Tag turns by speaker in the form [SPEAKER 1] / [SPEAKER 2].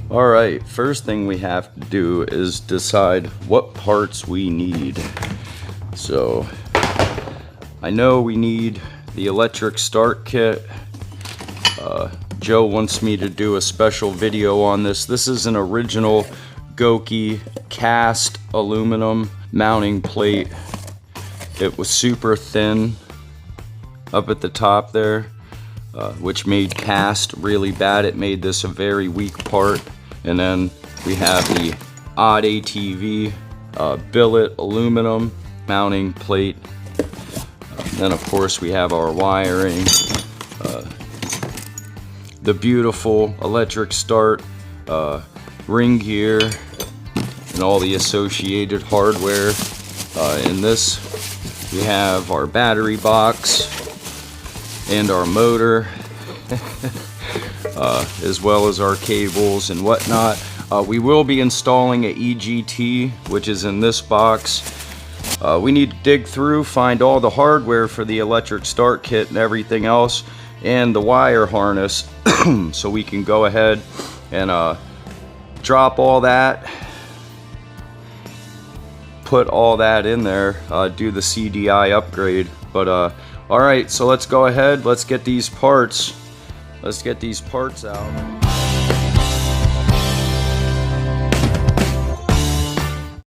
[SPEAKER 1] Alright, first thing we have to do is decide what parts we need. So, I know we need the electric start kit. Joe wants me to do a special video on this. This is an original Goki cast aluminum mounting plate. It was super thin up at the top there, which made cast really bad. It made this a very weak part. And then we have the Odd ATV billet aluminum mounting plate. Then of course we have our wiring, the beautiful electric start ring gear, and all the associated hardware. In this we have our battery box and our motor, as well as our cables and whatnot. We will be installing a EGT, which is in this box. We need to dig through, find all the hardware for the electric start kit and everything else, and the wire harness, so we can go ahead and drop all that, put all that in there, do the CDI upgrade. But alright, so let's go ahead, let's get these parts out.